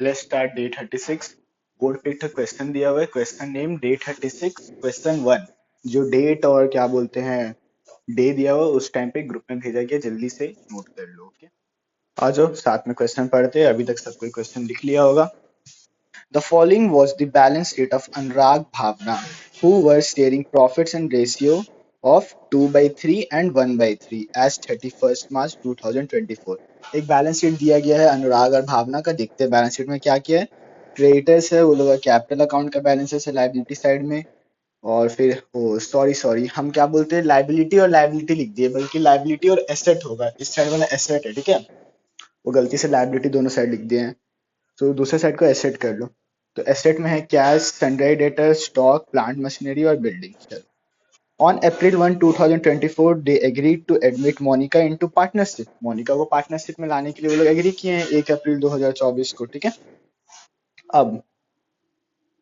Let's start day 36। Board पे एक question दिया हुआ है, क्वेश्चन नेम डे 36 क्वेश्चन 1। जो डेट और क्या बोलते हैं डे दिया हुआ उस टाइम पे ग्रुप में भेजा गया, जल्दी से नोट कर लो। ओके, आ जाओ साथ में क्वेश्चन पढ़ते हैं। अभी तक सब कोई क्वेश्चन लिख लिया होगा। The following was the balance sheet of Anurag Bhavna, who were sharing profits and ratio of 2 by 3 and 1 by 3 as 31st March 2024। एक बैलेंस शीट दिया गया है अनुराग और भावना का। देखते हैं बैलेंस शीट में क्या किया है। क्रेडिटर्स है, वो लोग का कैपिटल अकाउंट का बैलेंसेस है लाइबिलिटी साइड में। और फिर ओ सॉरी सॉरी हम क्या बोलते हैं, लाइबिलिटी और लाइबिलिटी लिख दिए, बल्कि लाइबिलिटी और एसेट होगा। इस साइड वाला एसेट है, ठीक है। वो गलती से लाइबिलिटी दोनों साइड लिख दिए हैं, तो दूसरे साइड को एसेट कर लो। तो एसेट में है cash, sundry debtor, stock, plant machinery और building. On April 1 2024 they agreed to admit Monica into partnership. Monica को पार्टनरशिप में लाने के लिए वो लोग एग्री किए हैं 1 अप्रैल 2024 को, ठीक है। अब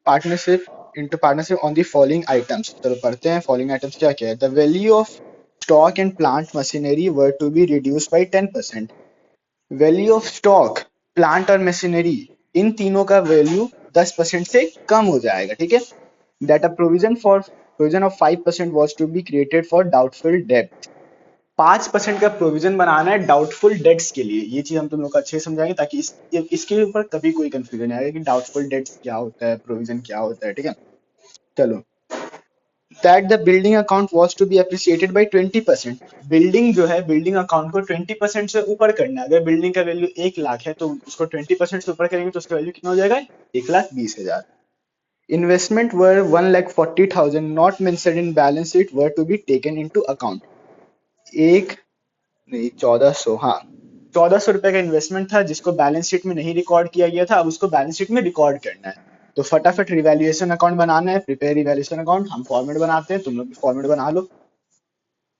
partnership into partnership on the following items. चलो पढ़ते हैं फॉलोइंग आइटम्स क्या क्या है। The value of stock and plant machinery were to be reduce by 10%। Value of stock, plant और मशीनरी, इन तीनों का वैल्यू 10% से कम हो जाएगा, ठीक है। That a provision of 5% was to be created for doubtful डेब्ट। 5% का प्रोविजन बनाना है डाउटफुल डेट्स के लिए। ये चीज हम तुम लोग को अच्छे से समझाएंगे ताकि इसके ऊपर कभी कोई कंफ्यूजन नहीं आएगा कि डाउटफुल डेट्स क्या होता है, प्रोविजन क्या होता है, ठीक है। चलो, that the building account was to be appreciated by 20%। Building जो है, बिल्डिंग अकाउंट को 20% से ऊपर करना है। अगर बिल्डिंग का वैल्यू 1 लाख है तो उसको 20% से ऊपर करेंगे तो उसका वैल्यू कितना हो जाएगा, 1,20,000। Investment were 1,40,000 not mentioned in balance sheet were to be taken into account. एक नहीं 1,400, हाँ 1,400 रुपए का इन्वेस्टमेंट था जिसको बैलेंस शीट में नहीं रिकॉर्ड किया गया था। अब उसको बैलेंस शीट में रिकॉर्ड करना है, तो फटाफट रिवैल्यूएशन अकाउंट बनाना है। प्रिपेयर रिवैल्यूएशन अकाउंट, हम फॉर्मेट बनाते हैं, तुम लोग भी फॉर्मेट बना लो।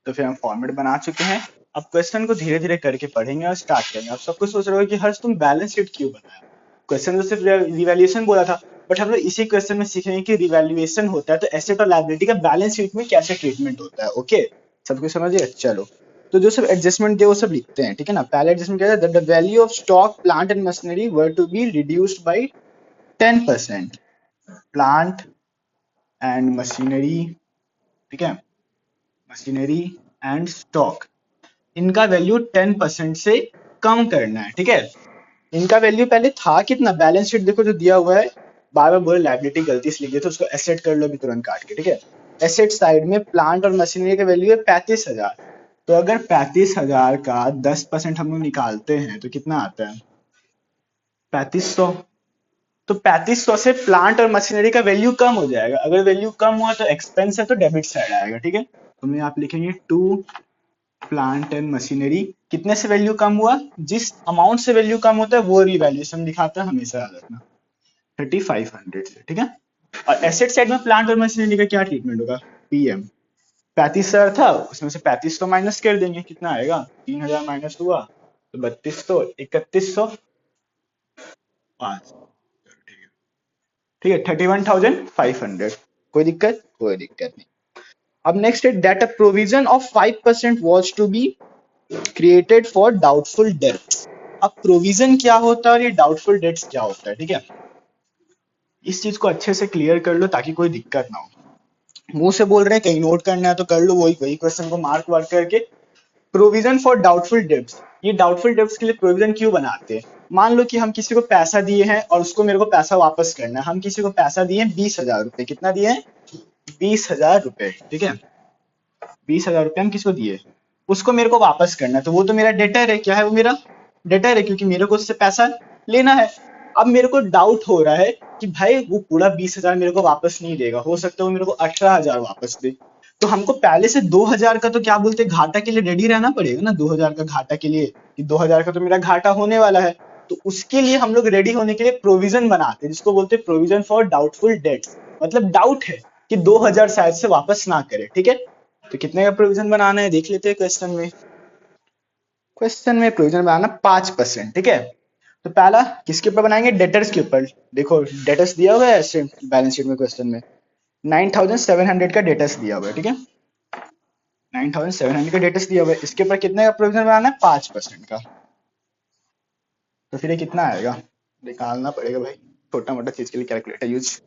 तो फिर हम फॉर्मेट बना चुके हैं। अब क्वेश्चन को धीरे धीरे करके पढ़ेंगे और स्टार्ट करेंगे। आप सब कुछ सोच रहे हो कि हर्ष तुम बैलेंस शीट क्यों बनाया। क्वेश्चन तो सिर्फ रिवैल्यूएशन बोला था, बट हम लोग इसी क्वेश्चन में सीखेंगे कि रिवैल्यूएशन होता है तो एसेट और लायबिलिटी का बैलेंस शीट में कैसे ट्रीटमेंट होता है। ओके, सब कुछ समझिए। चलो, तो जो सब एडजस्टमेंट दिए वो सब लिखते हैं, ठीक है ना। पहले एडजस्टमेंट क्या है, the value of stock, plant and machinery were to be reduced by 10%। Plant and machinery, ठीक है, मशीनरी एंड स्टॉक, इनका वैल्यू 10% से कम करना है, ठीक है। इनका वैल्यू पहले था कितना, बैलेंस शीट देखो जो दिया हुआ है, बार बार बोले लायबिलिटी गलती से लिख दिया तो उसको एसेट कर लो अभी तुरंत काट के, ठीक है। एसेट साइड में प्लांट और मशीनरी का वैल्यू है 35,000। तो अगर 35,000 का 10% हम लोग निकालते हैं तो कितना आता है, 3500। तो 3500 से प्लांट और मशीनरी का वैल्यू कम हो जाएगा। अगर वैल्यू कम हुआ तो एक्सपेंस है तो डेबिट साइड आएगा, ठीक है। तो मैं आप लिखेंगे टू प्लांट एंड मशीनरी, कितने से वैल्यू कम हुआ, जिस अमाउंट से वैल्यू कम होता है वो रिवैल्यूएशन दिखाता है, हमेशा याद रखना, 3500 से, ठीक है। और एसेट साइड में प्लांट और मशीनरी का क्या ट्रीटमेंट होगा, पीएम। 35,000 था, उसमें से 3500 माइनस कर देंगे, कितना आएगा, 3,000 माइनस हुआ तो 3200, 3100, 5, ठीक है, 31,500। कोई दिक्कत, कोई दिक्कत नहीं। अब नेक्स्ट है that a provision of 5% was to be created for doubtful debts. अब प्रोविजन क्या होता है और ये डाउटफुल डेट्स क्या होता है, ठीक है। इस चीज को अच्छे से क्लियर कर लो ताकि कोई दिक्कत ना हो। मुंह से बोल रहे हैं, कहीं नोट करना है तो कर लो, वही वही क्वेश्चन को मार्क वार्क करके। प्रोविजन फॉर डाउटफुल डेब्ट्स, ये डाउटफुल डेब्ट्स के लिए प्रोविजन क्यों बनाते हैं। मान लो कि हम किसी को पैसा दिए हैं और उसको मेरे को पैसा वापस करना है। हम किसी को पैसा दिए 20,000 रुपए, कितना दिए हैं, 20,000 रुपए, ठीक है। 20,000 रुपए हम किसको दिए, उसको मेरे को वापस करना है, तो वो तो मेरा डेटर है। क्या है वो, मेरा डेटर है, क्योंकि मेरे को उससे पैसा लेना है। अब मेरे को डाउट हो रहा है कि भाई वो पूरा 20,000 मेरे को वापस नहीं देगा, हो सकता है वो मेरे को 18,000 वापस दे। तो हमको पहले से 2,000 का तो क्या बोलते हैं, घाटा के लिए रेडी रहना पड़ेगा ना, 2,000 का घाटा के लिए, कि 2,000 का तो मेरा घाटा होने वाला है। तो उसके लिए हम लोग रेडी होने के लिए प्रोविजन बनाते हैं, जिसको बोलते हैं प्रोविजन फॉर डाउटफुल डेट्स। मतलब डाउट है कि 2,000 शायद से वापस ना करे, ठीक है। तो कितने का प्रोविजन बनाना है देख लेते हैं क्वेश्चन में। क्वेश्चन में प्रोविजन बनाना 5%, ठीक है। तो पहला किसके ऊपर बनाएंगे, डेटर्स के ऊपर। देखो डेटर्स दिया हुआ है बैलेंस शीट में, क्वेश्चन में 9,700 का डेटर्स दिया हुआ है, ठीक है। 9,700 का डेटर्स दिया हुआ है, इसके ऊपर कितने का प्रोविजन बनाना है, 5% का। तो फिर ये कितना आएगा, निकालना पड़ेगा भाई, छोटा मोटा चीज के लिए कैलकुलेटर यूज।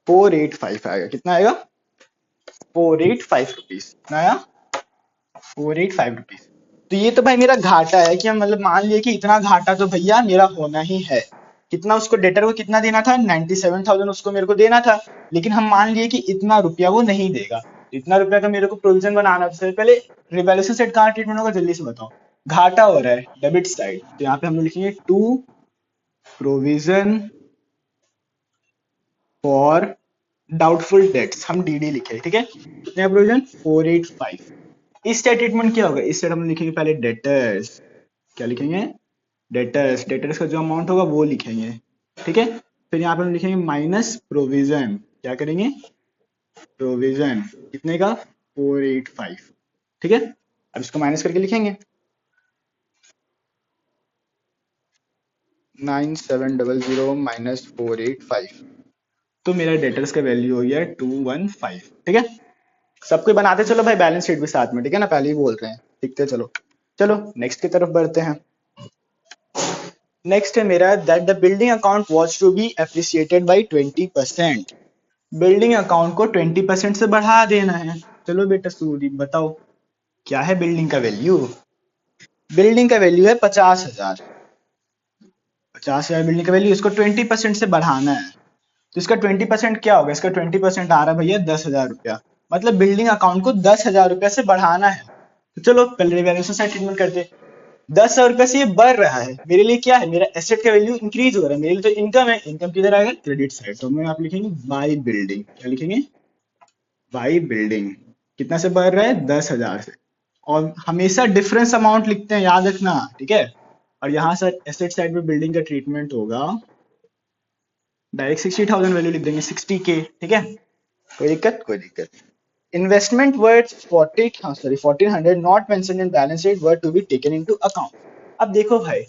485 आएगा, कितना आएगा? 485 रुपीज, कितना आया? 485 रुपीज। तो ये तो भाई मेरा घाटा है कि हम मतलब मान लिए कि इतना घाटा तो भैया मेरा होना ही है। कितना उसको डेटर को कितना देना था? 97,000 उसको मेरे को देना था। लेकिन हम मान लिए कि इतना रुपया वो नहीं देगा, इतना रुपया का मेरे को प्रोविजन बनाना था। सबसे पहले रिवैल्यूएशन सेट कहाँ ट्रीटमेंट होगा, जल्दी से बताओ। घाटा हो रहा है डेबिट साइड, तो यहाँ पे हम लोग लिखेंगे to provision for doubtful debts, हम डीडी लिखे, ठीक है। कितने प्रोविजन? 485। इस ट्रीटमेंट क्या होगा, इस साइड हम लिखेंगे पहले डेटर्स। क्या लिखेंगे? डेटर्स। डेटर्स का जो अमाउंट होगा वो लिखेंगे, ठीक है। फिर यहाँ पे हम लिखेंगे माइनस प्रोविजन। क्या करेंगे? प्रोविजन कितने का? 485, ठीक है। अब इसको माइनस करके लिखेंगे 9700 माइनस 485, तो मेरा डेटर्स का वैल्यू हो गया 215, ठीक है। सबको बनाते चलो भाई, बैलेंस शीट भी साथ में, ठीक है ना, पहले ही बोल रहे हैं, ठीक है। चलो चलो नेक्स्ट की तरफ बढ़ते हैं। नेक्स्ट है मेरा that the building account was to be appreciated by 20%। Building account को 20% से बढ़ा देना है। चलो बेटा सूदी बताओ, क्या है बिल्डिंग का वैल्यू? बिल्डिंग का वैल्यू है 50,000। 50,000 बिल्डिंग का वैल्यू, इसको 20% से बढ़ाना है। तो इसका 20% क्या होगा? इसका 20% आ रहा है भैया 10,000 रुपया। मतलब बिल्डिंग अकाउंट को 10,000 रुपया से बढ़ाना है। तो चलो पहले रिवैल्यूएशन साइड ट्रीटमेंट करते। 10,000 रुपया से ये बढ़ रहा है, मेरे लिए क्या है? मेरा एसेट का वैल्यू इंक्रीज हो रहा है, मेरे लिए तो इनकम है। इनकम किधर आएगा? Credit side. तो हम आप लिखेंगे बाई बिल्डिंग। क्या लिखेंगे? By building. कितना से बढ़ रहा है? 10,000 से। और हमेशा डिफरेंस अमाउंट लिखते हैं, याद रखना, ठीक है। और यहाँ से एसेट साइड में बिल्डिंग का ट्रीटमेंट होगा, डायरेक्ट 60,000 वैल्यू लिख देंगे, 60K, ठीक है। कोई दिक्कत? कोई दिक्कत। Investment worth 1400 not mentioned in balance sheet were to be taken into account. अब देखो भाई,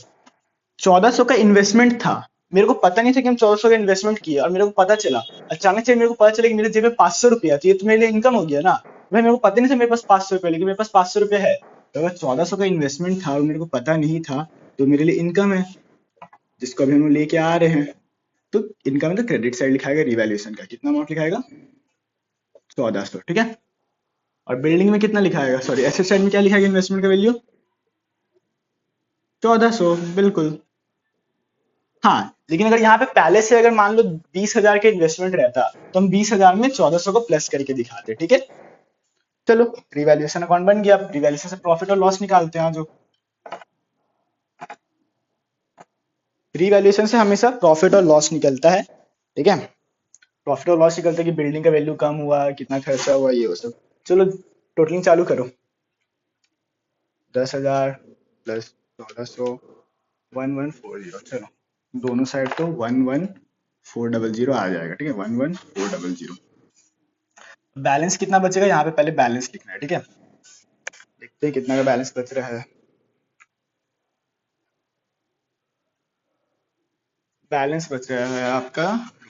1,400 का इन्वेस्टमेंट था, मेरे को पता नहीं था कि हम 1,400 का इन्वेस्टमेंट किया, और मेरे को पता चला अचानक से, मेरे को पता चला कि मेरे जेब में 500 रुपया, तो ये तो मेरे लिए इनकम हो गया ना। भाई मेरे को पता नहीं था मेरे पास 500 रुपया, लेकिन मेरे पास 500 रुपया है। तो अगर 1,400 का इन्वेस्टमेंट था और मेरे को पता नहीं था, तो मेरे लिए इनकम है, जिसको अभी हम लेके आ रहे हैं। तो इनकम तो क्रेडिट साइड लिखाएगा, रिवैल्यूएशन का कितना अमाउंट लिखाएगा? 1,400, ठीक है। और बिल्डिंग में कितना लिखाएगा, सॉरी एसेट साइड में क्या लिखाएगा इन्वेस्टमेंट का वैल्यू? 1,400, बिल्कुल। हाँ, लेकिन अगर यहाँ पे पहले से अगर मान लो 20,000 का इन्वेस्टमेंट रहता, तो हम 20,000 में 1,400 को प्लस करके दिखाते, ठीक है। चलो रिवैल्यूएशन अकाउंट बन गया, अब रिवैल्यूएशन से प्रॉफिट और लॉस निकालते हैं। जो रिवैल्यूएशन से हमेशा प्रॉफिट और लॉस निकलता है, ठीक है। प्रॉफिट और लॉस निकलता है कि बिल्डिंग का वैल्यू कम हुआ, कितना खर्चा हुआ, ये वो सब। चलो टोटलिंग चालू करो। 10,000 प्लस 1,400, 1140, चलो दोनों साइड तो 11,400 आ जाएगा, ठीक है, 11,400। बैलेंस कितना बचेगा, यहाँ पे पहले बैलेंस लिखना है, ठीक है। देखते हैं कितना का बैलेंस बच रहा है। बैलेंस बच रहा है आपका,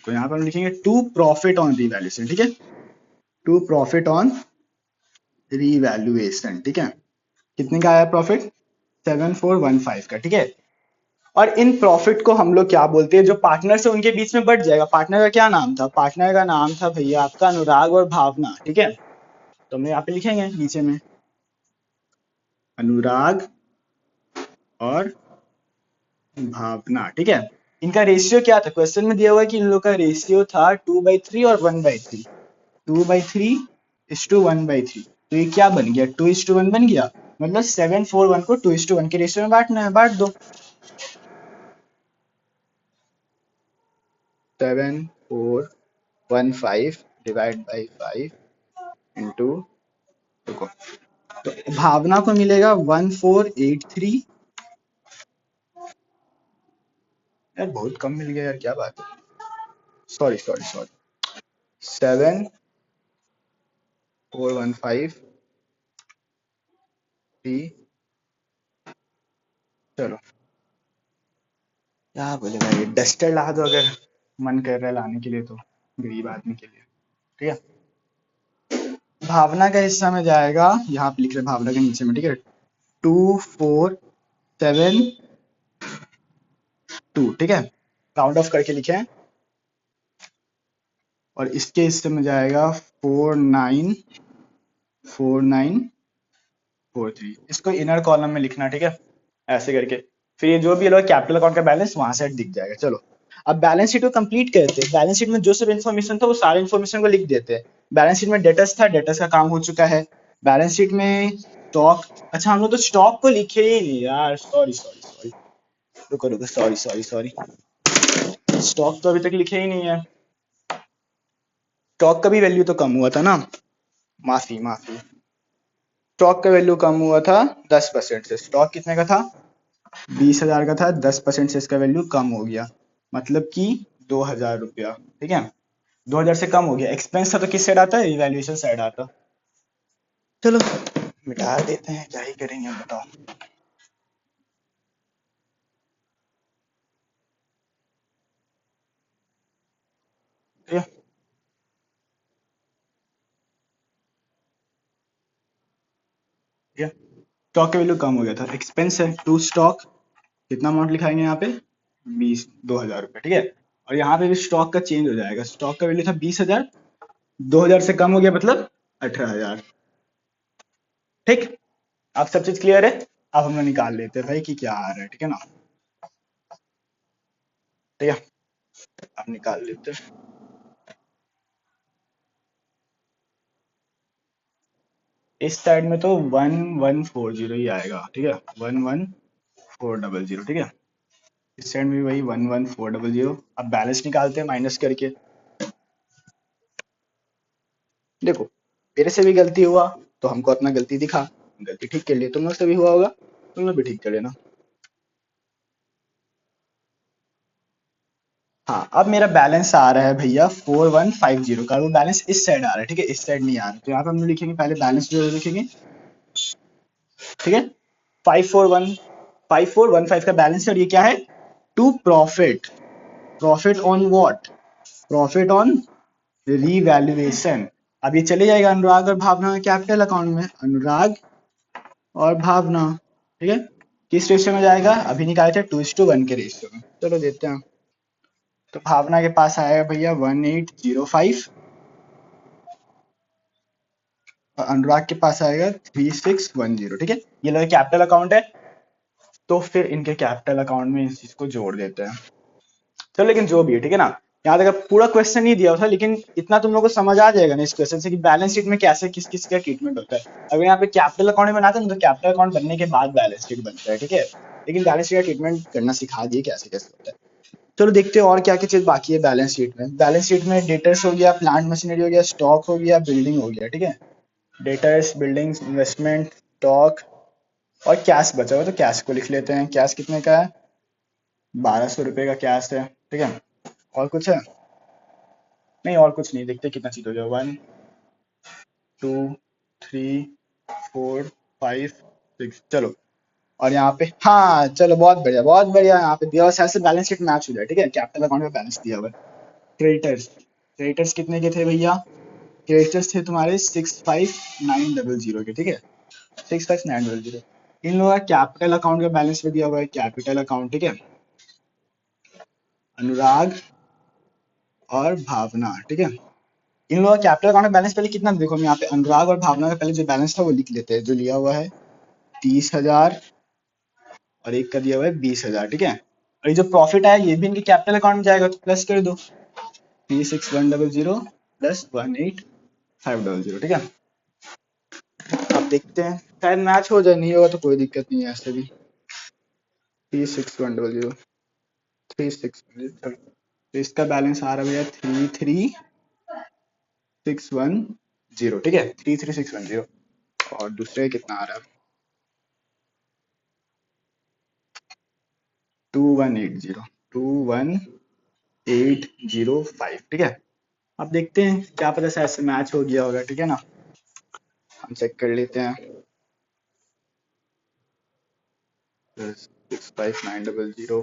तो यहाँ पर हम लिखेंगे टू प्रॉफिट ऑन रीवैल्यूएशन, ठीक है। टू प्रॉफिट ऑन रीवैल्यूएशन, ठीक है। कितने का आया प्रॉफिट? 7,415 का, ठीक है। और इन प्रॉफिट को हम लोग क्या बोलते हैं, जो पार्टनर से उनके बीच में बढ़ जाएगा। पार्टनर का क्या नाम था? पार्टनर का नाम था भैया आपका अनुराग और भावना, ठीक है। तो हम यहाँ पे लिखेंगे नीचे में अनुराग और भावना, ठीक है। इनका रेशियो क्या था? क्वेश्चन में दिया हुआ है कि इन लोग का रेशियो था 2/3 और 1/3। 2/3:1/3, तो ये क्या बन गया? 2:1 बन गया। मतलब 741 को 2:1 के रेशियो में बांटना है, बांट दो। 7,415 डिवाइड बाई 5 इंटू, देखो, तो भावना को मिलेगा 1,483। यार बहुत कम मिल गया यार, क्या बात है, सॉरी सॉरी सॉरी। 7,415 चलो क्या बोले भाई, डस्टर ला दो अगर मन कर रहा है लाने के लिए तो। गरीब आदमी के लिए, ठीक है। भावना का हिस्सा में जाएगा, यहाँ पे लिख रहे हैं भावना के नीचे में, ठीक है, 2472, ठीक है, राउंड ऑफ करके लिखे हैं। और इसके हिस्से में जाएगा 494943, इसको इनर कॉलम में लिखना, ठीक है, ऐसे करके। फिर ये जो भी लोग कैपिटल अकाउंट का बैलेंस वहां से दिख जाएगा। चलो अब बैलेंस शीट को कंप्लीट करते हैं। बैलेंस शीट में जो सब इन्फॉर्मेशन था वो सारे इन्फॉर्मेशन को लिख देते हैं। बैलेंस शीट में डेटर्स था, डेटर्स का काम हो चुका है। बैलेंस शीट में स्टॉक, अच्छा हम लोग तो स्टॉक को लिखे ही नहीं यार, सॉरी सॉरी सॉरी, रुको रुको, सॉरी सॉरी सॉरी, स्टॉक तो अभी तक लिखे ही नहीं है। स्टॉक का भी वैल्यू तो कम हुआ था ना, माफी माफी, स्टॉक का वैल्यू कम हुआ था 10% से। स्टॉक कितने का था, 20,000 का था, 10% से इसका वैल्यू कम हो गया, मतलब कि 2,000 रुपया, ठीक है, 2,000 से कम हो गया। एक्सपेंस था तो किस साइड आता है, इवैल्यूएशन साइड आता। चलो मिटा देते हैं, क्या ही करेंगे अब बताओ। ठीक है, ठीक है, स्टॉक का वैल्यू कम हो गया था, एक्सपेंस है टू स्टॉक, कितना अमाउंट लिखाएंगे यहाँ पे, 2,000 रुपये, ठीक है। और यहाँ पे भी स्टॉक का चेंज हो जाएगा, स्टॉक का वैल्यू था 20,000, 2,000 से कम हो गया मतलब 18,000, ठीक। अब सब चीज क्लियर है। अब हम लोग निकाल लेते हैं भाई कि क्या आ रहा है, ठीक है ना, ठीक है, अब निकाल लेते हैं। इस साइड में तो 1140 ही आएगा, ठीक है, 11,400, ठीक है। इस साइड में भी वही 11,400। अब बैलेंस निकालते हैं माइनस करके। देखो मेरे से भी गलती हुआ तो हमको अपना गलती दिखा, गलती ठीक कर लिए, तुम लोग से भी हुआ होगा, तुम लोग भी ठीक कर लेना। हाँ अब मेरा बैलेंस आ रहा है भैया 4150 का, वो बैलेंस इस साइड आ रहा है, ठीक है, इस साइड नहीं आ रहा, तो यहाँ पे हम लोग लिखेंगे पहले बैलेंस जो लिखेंगे, ठीक है, 5415 का बैलेंस है। और ये क्या है, to profit, profit on what, profit on revaluation. अब ये चले जाएगा अनुराग और भावना के कैपिटल अकाउंट में, अनुराग और भावना, ठीक है, किस रेशियो में जाएगा, अभी निकाले थे 2:1 के रेशियो में, चलो देते हैं। तो भावना के पास आएगा भैया 1805, और अनुराग के पास आएगा 3610, ठीक है, ये लोग कैपिटल अकाउंट है, तो फिर इनके कैपिटल अकाउंट में इस चीज को जोड़ देते हैं। चलो लेकिन जो भी है, ठीक है ना, यहाँ तक अब पूरा क्वेश्चन नहीं दिया था, लेकिन इतना तुम लोग को समझ आ जाएगा ना इस क्वेश्चन से कि बैलेंस शीट में कैसे किस किस का ट्रीटमेंट होता है। अगर यहाँ पे कैपिटल अकाउंट में बनाते हैं ना, तो कैपिटल अकाउंट बनने के बाद बैलेंस शीट बनता है, ठीक है, लेकिन बैलेंस शीट का ट्रीटमेंट करना सिखा दिए कैसे कैसे होता है। चलो देखते हैं और क्या क्या चीज बाकी है बैलेंस शीट में। बैलेंस शीट में डेटर्स हो गया, प्लांट मशीनरी हो गया, स्टॉक हो गया, बिल्डिंग हो गया, ठीक है, डेटर्स, बिल्डिंग्स, इन्वेस्टमेंट, स्टॉक, और कैश बचा हुआ, तो कैश को लिख लेते हैं। कैश कितने का है, 1,200 रुपये का कैश है, ठीक है। और कुछ है, नहीं और कुछ नहीं, देखते कितना चीज हो गया, 1 2 3 4 5 6, चलो। और यहाँ पे हाँ चलो बहुत बढ़िया बहुत बढ़िया, यहाँ पे दिया हुआ से बैलेंस शीट मैच हो जाए, ठीक है, कैपिटल अकाउंट में बैलेंस दिया हुआ है। क्रेडिटर्स, क्रेडिटर्स कितने के थे भैया, क्रेडिटर्स थे तुम्हारे 65,900 के, ठीक है, 65,900। इन लोगों का कैपिटल अकाउंट का बैलेंस भी दिया हुआ है, कैपिटल अकाउंट, ठीक है, अनुराग और भावना, ठीक है। इन लोगों का कैपिटल अकाउंट का बैलेंस पहले कितना, देखो हम यहाँ पे अनुराग और भावना का पहले जो बैलेंस था वो लिख लेते हैं, जो लिया हुआ है 30,000, और एक का दिया हुआ है 20,000, ठीक है। और ये जो प्रॉफिट आया ये भी इनके कैपिटल अकाउंट में जाएगा, तो प्लस कर दो, 36,100 प्लस 18,500, ठीक है। अब देखते हैं शायद मैच हो जाए, नहीं होगा तो कोई दिक्कत नहीं है, ऐसे भी 36,100, 36, तो इसका बैलेंस आ रहा है भैया 33,610, ठीक है, 33,610। और दूसरे कितना आ रहा है, 2180, 21,805, ठीक है। अब देखते हैं, क्या पता शायद से मैच हो गया होगा, ठीक है ना, हम चेक कर लेते हैं। 65,900,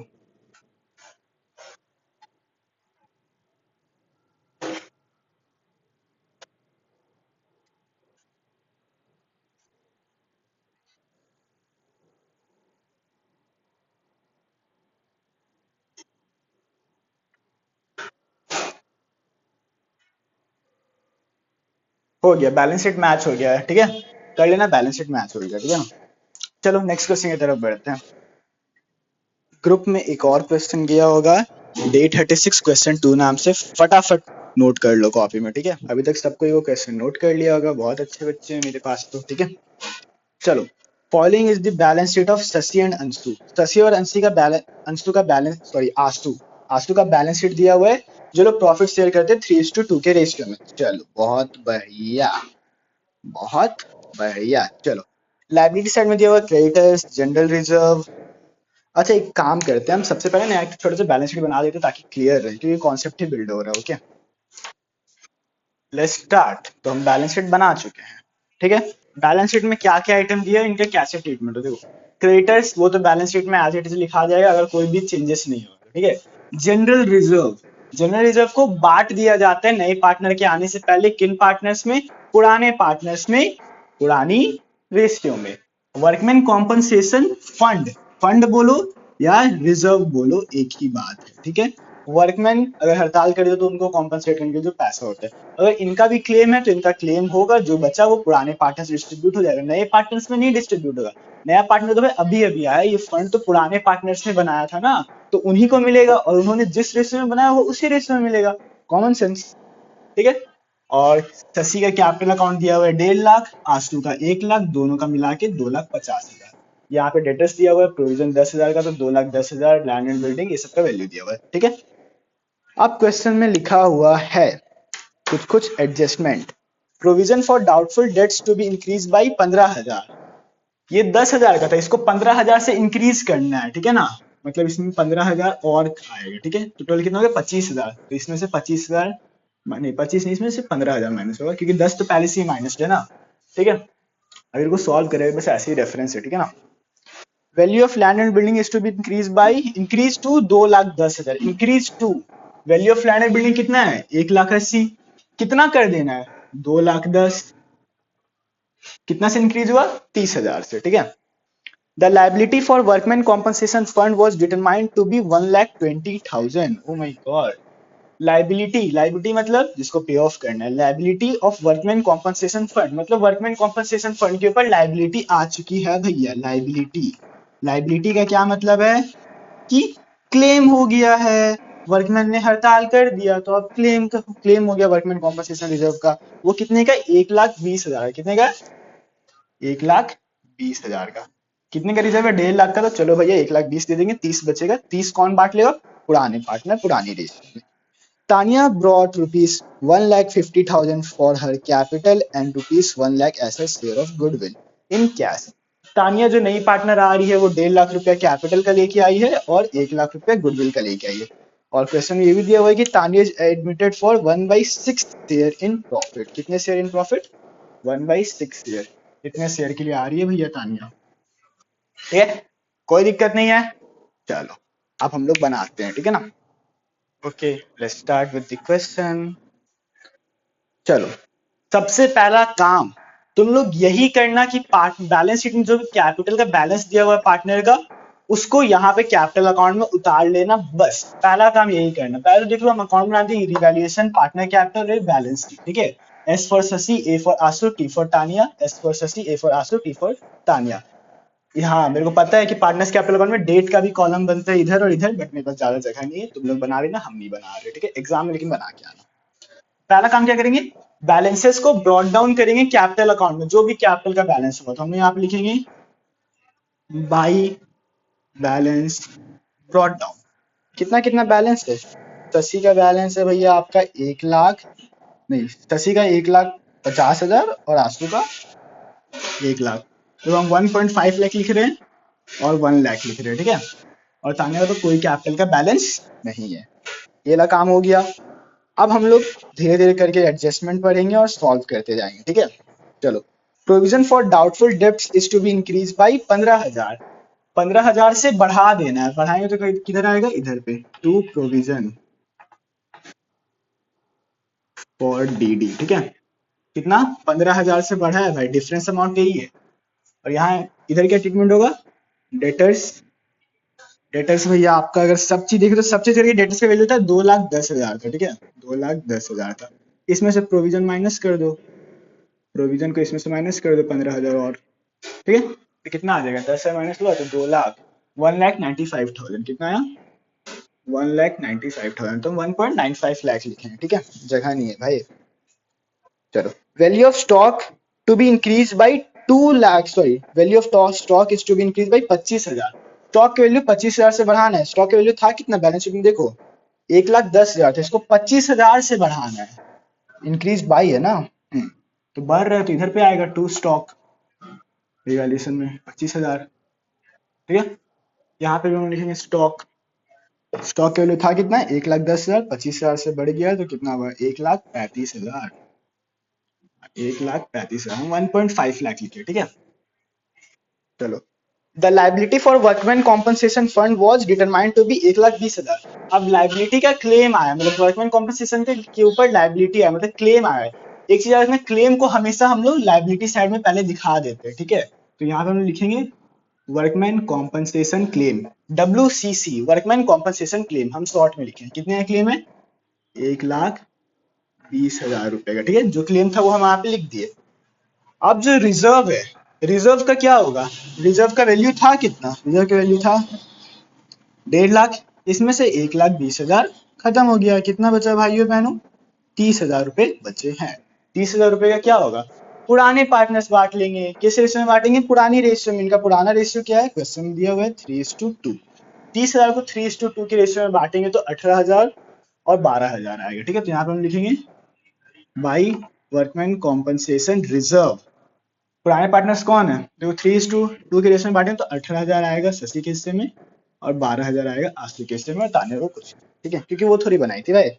हो गया, बैलेंस शीट मैच हो गया है, ठीक है, कर लेना, बैलेंस शीट मैच हो गया, ठीक है ना। चलो नेक्स्ट क्वेश्चन की तरफ बढ़ते हैं। ग्रुप में एक और क्वेश्चन गया होगा, डे 36 क्वेश्चन 2 नाम से, फटाफट नोट कर लो कॉपी में, ठीक है। अभी तक सबको वो क्वेश्चन नोट कर लिया होगा, बहुत अच्छे बच्चे हैं मेरे पास तो, ठीक है। चलो, following is the balance sheet of Shashi and Anshu. Shashi और अंशु का बैलेंस, सॉरी आशु, आशु का बैलेंस शीट दिया हुआ है, जो लोग प्रॉफिट शेयर करते हैं 3:2 के रेशियो में। चलो बहुत बढ़िया, बहुत बढ़िया। चलो, लाइबिलिटी साइड में दिया हुआ क्रेडिटर्स, जनरल रिजर्व। अच्छा एक काम करते हैं, हम सबसे पहले ना एक छोटे से बैलेंस शीट बना देते हैं ताकि क्लियर रहे, क्योंकि कॉन्सेप्ट ही बिल्ड हो रहा है। Okay, let's start. तो हम बैलेंस शीट बना चुके हैं, ठीक है। बैलेंस शीट में क्या क्या आइटम दिया है, इनका कैसे ट्रीटमेंट हो, देखो क्रेडिटर्स वो तो बैलेंस शीट में एज इट इज लिखा जाएगा अगर कोई भी चेंजेस नहीं होगा, ठीक है। जनरल रिजर्व, जनरल रिजर्व को बांट दिया जाता है नए पार्टनर के आने से पहले, किन पार्टनर्स में, पुराने पार्टनर्स में, पुरानी रेशियो में। वर्कमैन कॉम्पनसेशन फंड, फंड बोलो या रिजर्व बोलो एक ही बात है, ठीक है। वर्कमैन अगर हड़ताल करे तो उनको कॉम्पनसेट करने के जो पैसा होता है, अगर इनका भी क्लेम है तो इनका क्लेम होगा, जो बचा वो पुराने पार्टनर्स डिस्ट्रीब्यूट हो जाएगा, नए पार्टनर्स में नहीं डिस्ट्रीब्यूट होगा। नया पार्टनर तो भाई अभी अभी आया, ये फंड तो पुराने पार्टनर्स ने बनाया था ना, तो उन्हीं को मिलेगा, और उन्होंने जिस रेशियो में बनाया वो उसी रेशियो में मिलेगा। कॉमन सेंस, ठीक है। और शशि का कैपिटल अकाउंट दिया हुआ है 1.5 लाख, आशु का 1 लाख, दोनों का मिला के 2,50,000। यहाँ पे डेटर्स दिया हुआ है, प्रोविजन 10,000 का, तो 2,10,000, लैंड एंड बिल्डिंग, ये सब का वैल्यू दिया हुआ है, ठीक है। अब क्वेश्चन में लिखा हुआ है कुछ कुछ adjustment. Provision for doubtful debts to be increase by 15,000। ये 10,000 का था, इसको 15,000 से इंक्रीज करना है, ठीक है ना। मतलब इसमें 15,000 और आएगा, ठीक है। तो टोटल कितना हो गया, 25,000। तो इसमें से 25,000 नहीं, 25 नहीं, इसमें से 15,000 माइनस होगा, क्योंकि 10 तो पहले से ही माइनस है ना, ठीक है। अगर इसको सॉल्व करें बस ऐसे ही रेफरेंस है, ठीक है ना। Value of land and building is to be increase by, increase to 2,10,000, increase to, value of land and building कितना है, 1,80,000, कितना कर देना है, 2,10,000, कितना से इंक्रीज हुआ, 30,000 से, ठीक है। The liability for workman compensation fund was determined to be 1,20,000। Oh my God, liability, liability मतलब जिसको पे ऑफ करना है, liability of workman compensation fund मतलब वर्कमैन कॉम्पनसेशन फंड के ऊपर लाइबिलिटी आ चुकी है भैया। लाइबिलिटी, लाइबिलिटी का क्या मतलब है कि क्लेम हो गया है, वर्कमैन ने हड़ताल कर दिया तो अब क्लेम हो गया वर्कमैन कॉम्पनसेशन रिजर्व का। वो कितने का, 1,20,000, कितने का, 1,20,000 का। कितने का रिजर्व है, 1.5 लाख का, तो चलो भैया 1,20,000 दे देंगे, 30 बचेगा, 30 कौन बांट लेगा, पुराने पार्टनर, पुरानी रेशियो में। Tanya brought rupees 1,50,000 for her capital and rupees 1 lakh as a share of goodwill in cash. Tania जो नई पार्टनर आ रही है वो 1.5 लाख रुपया कैपिटल का लेके आई है और 1 लाख रुपया गुडविल का लेके आई है। और क्वेश्चन में ये भी दिया हुआ है कि Tania is admitted for 1/6 share in profit. कितने शेयर इन प्रॉफिट, 1/6 शेयर। कितने शेयर के लिए आ रही है भैया तानिया, ठीक है, कोई दिक्कत नहीं है। चलो अब हम लोग बनाते हैं, ठीक है ना। Okay, let's start with the question. चलो, सबसे पहला काम तुम लोग यही करना कि पार्ट बैलेंस शीट में जो कैपिटल का बैलेंस दिया हुआ है पार्टनर का, उसको यहाँ पे कैपिटल अकाउंट में उतार लेना, बस पहला काम यही करना। पहले देख लो हम अकाउंट बनाते हैं, रिवैल्यूएशन, पार्टनर कैपिटल और बैलेंस शीट, ठीक है। S for Shashi, A for Ashu, T for Tania, S for Shashi, A for Ashu, T for Tania. हाँ मेरे को पता है कि पार्टनर्स कैपिटल अकाउंट में डेट का भी कॉलम बनता है इधर और इधर, बट मेरे पास ज्यादा जगह नहीं है, तुम लोग बना रहे ना, हम नहीं बना रहे, ठीक है। एग्जाम में लेकिन बना के आना। पहला काम क्या करेंगे, बैलेंसेस को ब्रॉट डाउन करेंगे कैपिटल अकाउंट में, जो भी कैपिटल का बैलेंस होगा तो हम यहाँ पे लिखेंगे बाई बैलेंस ब्रॉट डाउन। कितना कितना बैलेंस है, शशि का बैलेंस है भैया आपका 1 लाख, नहीं शशि का 1,50,000 और आशु का 1 लाख, तो हम 1.5 लाख लिख रहे हैं और 1 लाख लिख रहे हैं, ठीक है। और तान्या का तो कोई कैपिटल का बैलेंस नहीं है। ये ला काम हो गया। अब हम लोग धीरे धीरे करके एडजस्टमेंट पढ़ेंगे और सॉल्व करते जाएंगे, ठीक है। चलो, provision for doubtful debts is to be increase by 15,000। 15,000 से बढ़ा देना है, बढ़ाएंगे तो किधर आएगा, इधर पे, टू प्रोविजन फॉर डीडी, ठीक है। कितना, 15,000 से बढ़ा है भाई, डिफरेंस अमाउंट यही है। और यहाँ इधर क्या ट्रीटमेंट होगा, डेटर्स, डेटर्स भैया आपका अगर सब चीज देखे तो सब चीज करके डेटर्स का वैल्यू था 2,10,000 का, ठीक है, 2,10,000 का। इसमें से प्रोविजन माइनस कर दो, प्रोविजन को इसमें से माइनस कर दो 15,000 और, ठीक है। तो कितना आ जाएगा, 10 से माइनस हुआ तो 2 लाख, 1,95,000 कितना आया, 1,95,000, तो 1.95 लाख लिखेंगे, ठीक है, जगह नहीं है भाई। चलो, value of stock to be increase by 2 lakh, sorry value of stock is to be increase by 25,000। Stock की वैल्यू 25,000 से बढ़ाना है। स्टॉक की वैल्यू था कितना बैलेंस शीट में देखो, 1,10,000 था, इसको 25,000 से बढ़ाना है, इंक्रीज बाई है ना। तो बढ़ रहा है तो इधर पे आएगा टू स्टॉक, रिवैल्यूएशन में 25,000, ठीक है। यहाँ पे भी हम लिखेंगे स्टॉक, स्टॉक की वैल्यू था कितना 1,10,000, 25,000 से बढ़ गया तो कितना हुआ 1,35,000, 1,35,000, हम 1.5 लाख लिखे, ठीक है। चलो, the liability for workman compensation fund was determined to be 1,20,000। अब लाइबिलिटी का क्लेम आया, मतलब वर्कमैन कॉम्पनसेशन के ऊपर लाइबिलिटी आया, मतलब क्लेम आया है। एक चीज है, क्लेम को हमेशा हम लोग लाइबिलिटी साइड में पहले दिखा देते हैं, ठीक है। तो यहाँ पे हम लिखेंगे workman compensation claim, WCC, workman compensation claim, हम शॉर्ट में लिखें। कितने का क्लेम है, 1,20,000 रुपए का, ठीक है। जो क्लेम था वो हम यहाँ पे लिख दिए। अब जो रिजर्व है, रिजर्व का क्या होगा, रिजर्व का वैल्यू था कितना, रिजर्व का वैल्यू था 1,50,000, इसमें से 1,20,000 खत्म हो गया, कितना बचा भाइयों बहनों, 30,000 रुपए बचे हैं। 30,000 रुपए का क्या होगा, पुराने पार्टनर्स बांट लेंगे। किस रेशियो में बांटेंगे, पुरानी रेशियो में। इनका पुराना रेशियो क्या है, क्वेश्चन में दिया हुआ है 3:2। 30,000 को 3:2 के रेशियो में बांटेंगे तो 18,000 और 12,000 आएगा, ठीक है। तो यहाँ पे हम लिखेंगे बाई वर्कमैन कॉम्पनसेशन रिजर्व। पुराने पार्टनर्स कौन है, देखो 3:2 के रेशियो में बांटे तो 18,000 आएगा शशि के हिस्से में और 12,000 आएगा आशु के हिस्से में और तान्या को कुछ, ठीक है, क्योंकि वो थोड़ी बनाई थी भाई।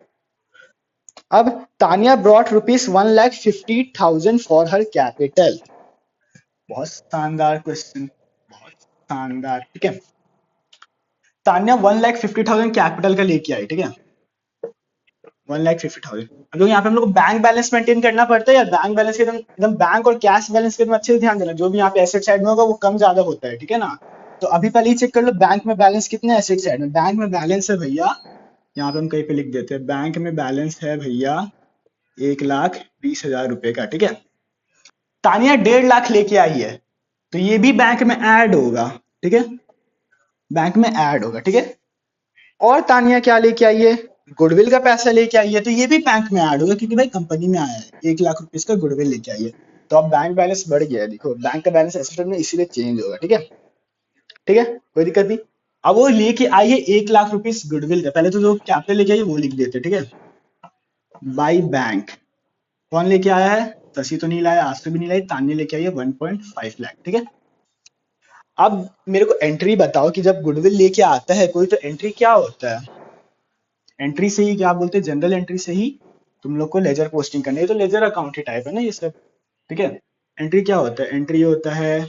अब Tanya brought ₹1,50,000 for her capital. बहुत शानदार क्वेश्चन, बहुत शानदार, ठीक है। तान्या 1,50,000 कैपिटल का लेके आई, ठीक है, 1,50,000। अब यहाँ पे हम लोग को बैंक बैलेंस मेंटेन करना पड़ता है यार। बैंक बैलेंस के एकदम बैंक और कैश बैलेंस के अच्छे से ध्यान देना, जो भी यहाँ पे एसेट साइड में होगा वो कम ज्यादा होता है, ठीक है ना। तो अभी पहले ही चेक कर लो बैंक में बैलेंस कितना है एसेट साइड में। बैंक में बैलेंस है भैया, यहाँ पे हम कहीं पे लिख देते हैं, बैंक में बैलेंस है भैया 1,20,000 रुपए का, ठीक है। तानिया 1.5 लाख लेके आई है तो ये भी बैंक में ऐड होगा, ठीक है, बैंक में ऐड होगा, ठीक है। और तानिया क्या लेके आई है, गुडविल का पैसा लेके आई है तो ये भी बैंक में ऐड होगा, क्योंकि भाई कंपनी में आया है 1,00,000 रुपए का गुडविल लेके आई है। तो अब बैंक बैलेंस बढ़ गया है, देखो बैंक का बैलेंस एसेट में इसीलिए चेंज होगा, ठीक है, ठीक है, कोई दिक्कत नहीं। अब वो लेके आई है 1,00,000 रुपीज गुडविल का, पहले तो जो कैपिटल लेके आई है वो लिख देते, ठीक है। बाई बैंक, कौन लेके आया है, शशि तो नहीं लाया, आशु भी नहीं लाई, तान्या लेके आई है 1.5 लाख, ठीक है। अब मेरे को एंट्री बताओ कि जब गुडविल लेके आता है कोई तो एंट्री क्या होता है, एंट्री से ही क्या बोलते हैं, जनरल एंट्री से ही तुम लोग को लेजर पोस्टिंग करनी है, तो लेजर अकाउंट ही टाइप है ना ये सब, ठीक है। एंट्री क्या होता है, एंट्री होता है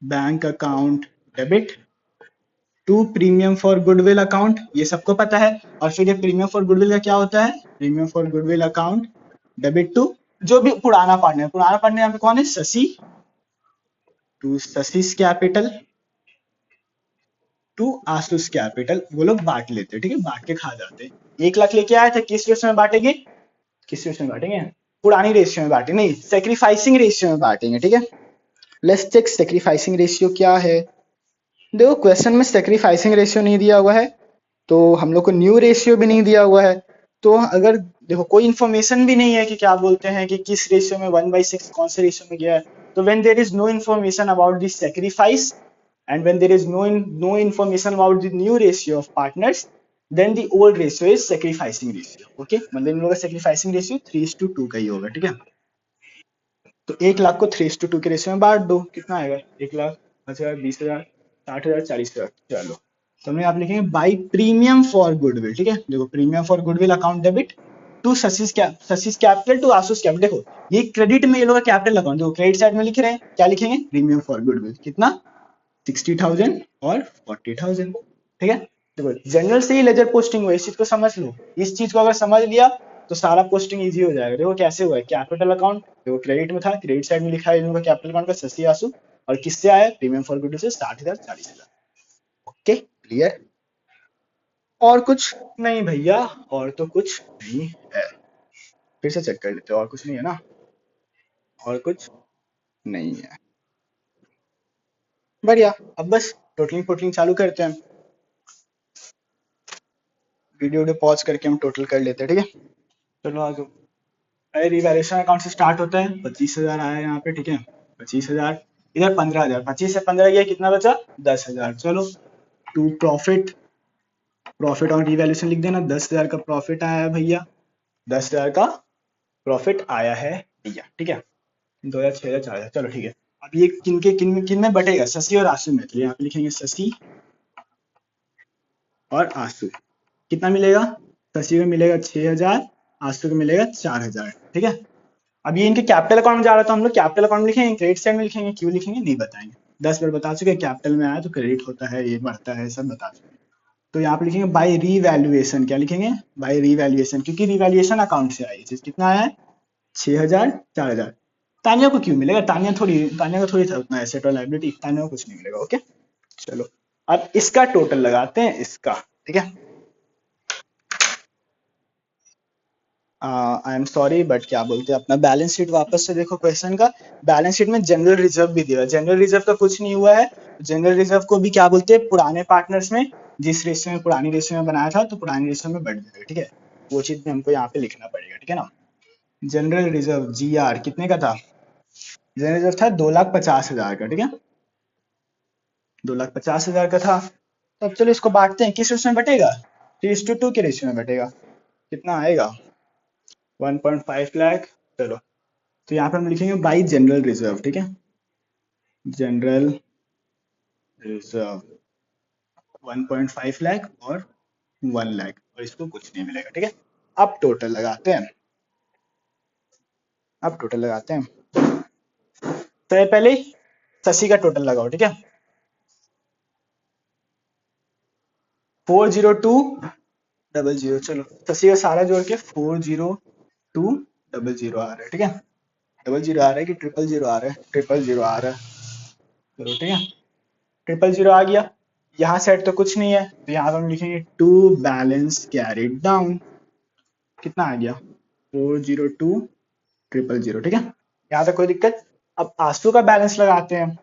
bank account debit to premium for goodwill account, ये सबको पता है। और फिर ये प्रीमियम फॉर गुडविल का क्या होता है, premium for goodwill account debit to जो भी पुराना पार्टनर, पुराना पार्टनर यहाँ पे कौन है, Shashi, to Shashi's capital to Ashu's capital, वो लोग बांट लेते हैं, ठीक है, बांट के खा जाते हैं। 1,00,000 लेके आया था, किस रेशियो में बांटेंगे, किस रेशियो में बांटेंगे, पुरानी रेशियो में बांटेंगे, नहीं सेक्रीफाइसिंग रेशियो में बांटेंगे, ठीक है। लेट्स चेक सेक्रीफाइसिंग रेशियो क्या है। देखो क्वेश्चन में सेक्रीफाइसिंग रेशियो नहीं दिया हुआ है, तो हम लोग को न्यू रेशियो भी नहीं दिया हुआ है। तो अगर देखो कोई इन्फॉर्मेशन भी नहीं है कि क्या बोलते हैं कि किस रेशियो में 1/6 कौन से रेशियो में गया है, तो when there is no information about this sacrifice and when there is no information about the new ratio of partners, then the old ratio is sacrificing ratio, okay, मतलब इन लोगों का sacrificing ratio 3:2 का ही होगा, ठीक है। तो 1,00,000 को 3:2 के रेशियो में बांट दो, कितना आएगा, 1,00,000, 10,000, 20,000, 60,000, 40,000, चलो। तो हम आप लिखेंगे बाई प्रीमियम फॉर गुडविल, ठीक है। देखो premium for goodwill account debit to Shashi's capital to Ashu's capital. देखो ये क्रेडिट में ये लोग कैपिटल अकाउंट, देखो क्रेडिट साइड में लिख रहे हैं, क्या लिखेंगे, प्रीमियम फॉर गुडविल, कितना 60,000 और 40,000, ठीक है। देखो जनरल से ही लेजर पोस्टिंग हुआ, इस चीज को समझ लो। इस चीज को अगर समझ लिया तो सारा पोस्टिंग इजी हो जाएगा। देखो कैसे हुआ है, कैपिटल अकाउंट देखो क्रेडिट में था, क्रेडिट साइड में लिखा है इनका कैपिटल अकाउंट का शशि आशु, और किससे आया, प्रीमियम फॉर गुडविल से 60,000, 40,000, ओके क्लियर। और कुछ नहीं भैया, और तो कुछ नहीं है, फिर से चेक कर लेते हैं, और कुछ नहीं है ना। और कुछ नहीं है। बढ़िया। अब बस टोटलिंग फोटलिंग चालू करते हैं। वीडियो पॉज करके हम टोटल कर लेते हैं, ठीक है। चलो आगे। अरे रिवैल्यूएशन अकाउंट से स्टार्ट होता है, 25,000 आया यहाँ पे, ठीक है। 25,000, इधर 15,000, 25 से 15 गया, कितना बचा? 10,000। चलो to profit, profit on revaluation लिख देना, 10,000 का प्रॉफिट आया है भैया, 10,000 का प्रॉफिट आया है भैया, ठीक है। 2,000, 6,000, 4,000, चलो ठीक है। अब ये किन में बटेगा? शशि और आंसू में, तो यहाँ पे लिखेंगे शशि और आंसू। कितना मिलेगा? शशि को मिलेगा 6,000, आंसू को मिलेगा 4,000, ठीक है। अब ये इनके कैपिटल अकाउंट में जा रहा था, हम लोग कैपिटल अकाउंट में लिखेंगे, क्रेडिट साइड में लिखेंगे, क्यों लिखेंगे नहीं बताएंगे। 10 बार बता चुके, कैपिटल में आया तो क्रेडिट होता है, ये बढ़ता है, सब बता चुके। तो यहाँ पे लिखेंगे बाय रीवैल्यूएशन, क्या लिखेंगे? बाय रीवैल्यूएशन, क्योंकि रिवैल्यूएशन अकाउंट से आई चीज। कितना आया है? 6,000, 4,000। तानिया को क्यों मिलेगा? तानिया को थोड़ी था उतना एसेट और लायबिलिटी, तानिया को कुछ नहीं मिलेगा। ओके चलो, अब इसका टोटल लगाते हैं, इसका, ठीक है। आई एम सॉरी बट क्या बोलते हैं, अपना बैलेंस शीट वापस से देखो क्वेश्चन का। बैलेंस शीट में जनरल रिजर्व भी दिया है, जनरल रिजर्व का कुछ नहीं हुआ है। जनरल रिजर्व को भी क्या बोलते हैं, पुराने पार्टनर्स में जिस रेशियो में, पुरानी रेशियो में बनाया था, तो पुरानी रेशियो में बढ़ जाएगा, ठीक है। वो चीज भी हमको यहाँ पे लिखना पड़ेगा, ठीक है ना। जनरल रिजर्व जी आर कितने का था? जनरल रिजर्व था 2,50,000 का, ठीक है। 2,50,000 का था। तो अब चलो इसको बांटते हैं, किस रेशियो में बटेगा? 3:2 के रेशियो में बटेगा। कितना आएगा? 1.5 लाख। चलो, तो यहाँ पे हम लिखेंगे बाई जनरल रिजर्व, ठीक है। जनरल रिजर्व 1.5 लाख और 1 लाख, और इसको कुछ नहीं मिलेगा, ठीक है। अब टोटल लगाते हैं, अब टोटल लगाते हैं। तो पहले ही शशि का टोटल लगाओ, ठीक है। 40200, चलो शशि का सारा जोड़ के 40200 आ रहा है, ठीक है। 00 आ रहा है कि 000 आ रहा है? 000 आ रहा है। चलो ठीक है, 000 आ गया। यहाँ सेट तो कुछ नहीं है, तो यहाँ पर हम लिखेंगे टू बैलेंस कैरिड डाउन। कितना आ गया? 40200, ठीक है। यहाँ तक कोई दिक्कत? अब आंसू का बैलेंस लगाते हैं।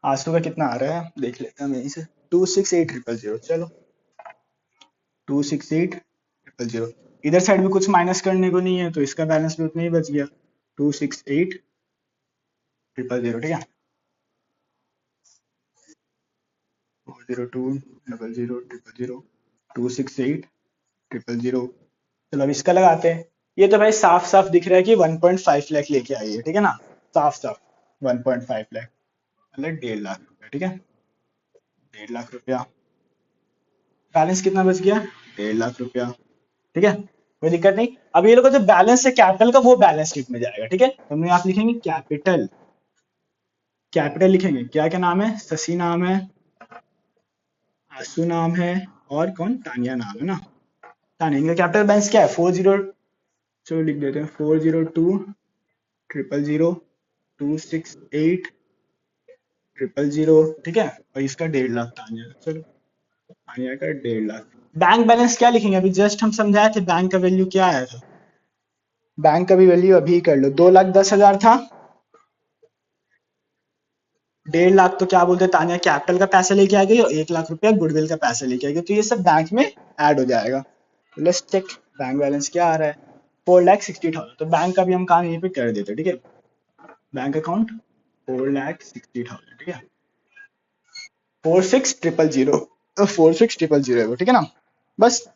आंसू का कितना आ रहा है देख लेते हैं यहीं से, 268,000। चलो 268,000, इधर साइड में कुछ माइनस करने को नहीं है, तो इसका बैलेंस भी उतना ही बच गया, 268,000, ठीक है। 4020000, 268,000। चलो अब इसका लगाते हैं। ये तो भाई साफ साफ दिख रहा है कि 1.5 लाख लेके आई है, ठीक है ना। साफ साफ 1.5 लाख मतलब 1.5 लाख रुपया, ठीक है। 1.5 लाख रुपया। बैलेंस कितना बच गया? 1.5 लाख रुपया, ठीक है। कोई दिक्कत नहीं। अब ये लोग का जो बैलेंस है कैपिटल का, वो बैलेंस शीट में जाएगा, ठीक है। तो हम यहाँ लिखेंगे कैपिटल, कैपिटल लिखेंगे। क्या क्या नाम है? शशि नाम है, आशु नाम है, और कौन? तानिया नाम है ना। तानिया। इनका कैपिटल बैलेंस क्या है? 40, चलो लिख देते हैं, 4020000, 268,000, ठीक है। और इसका 1.5 लाख तानिया का। चलो तानिया का 1.5 लाख। बैंक बैलेंस क्या लिखेंगे? अभी जस्ट हम समझाए थे बैंक का वैल्यू क्या आया था। बैंक का भी वैल्यू अभी कर लो, 2,10,000 था। 1.5 लाख तो क्या बोलते हैं, तानिया कैपिटल का पैसा लेके आ गई, और 1 लाख रुपया गुडविल का पैसा लेके आ गई, तो ये सब बैंक में ऐड हो जाएगा। लेट्स चेक बैंक बैलेंस क्या आ रहा है। 4,60,000, तो बैंक का भी हम काम यहीं पे कर देते, ठीक है। बैंक अकाउंट 4,60,000, ठीक है। 46,000, 46,000, ठीक है ना। बस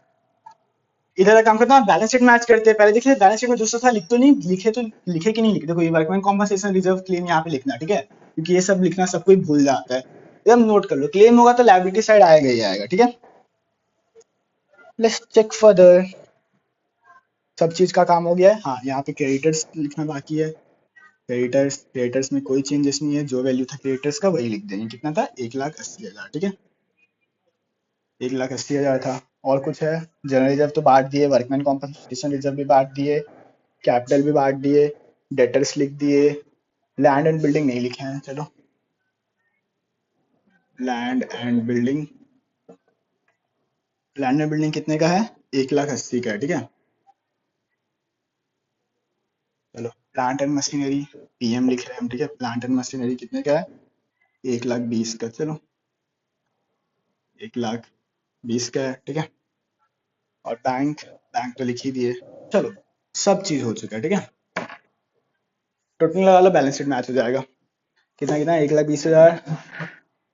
इधर का काम करते हैं, बैलेंस शीट मैच करते हैं। पहले देखिए बैलेंस शीट में दूसरा था, लिख तो नहीं लिखे, तो लिखे कि नहीं लिखे, देखो ये वर्कमैन कॉम्पनसेशन रिजर्व क्लेम यहाँ पे लिखना, ठीक है। क्योंकि ये सब लिखना सब कोई भूल जाता है, एकदम नोट कर लो। क्लेम होगा तो लायबिलिटी साइड आएगा ही आएगा, ठीक है। Let's check further. सब चीज का काम हो गया है। हाँ, यहाँ पे क्रेडिटर्स लिखना बाकी है। क्रेडिटर्स, क्रेडिटर्स में कोई चेंजेस नहीं है, जो वैल्यू था क्रेडिटर्स का वही लिख देंगे। कितना था? 1,80,000, ठीक है। 1,80,000 था। और कुछ है? जनरल रिजर्व तो बांट दिए, वर्कमैन कॉम्पनसेशन रिजर्व भी बांट दिए, कैपिटल भी बांट दिए, डेटर्स लिख दिए, लैंड एंड बिल्डिंग नहीं लिखे हैं। चलो land and building, land and building कितने का है? 1,80,000 का है, ठीक है। चलो प्लांट एंड मशीनरी पीएम लिख रहे हैं हम, ठीक है। प्लांट एंड मशीनरी कितने का है? 1,20,000 का, चलो 1,20,000 का है, ठीक है। और बैंक, बैंक तो लिख ही दिए, चलो सब चीज हो चुका है, ठीक है। टोटल लगा लो, बैलेंस शीट मैच हो जाएगा। कितना कितना? 1,20,000।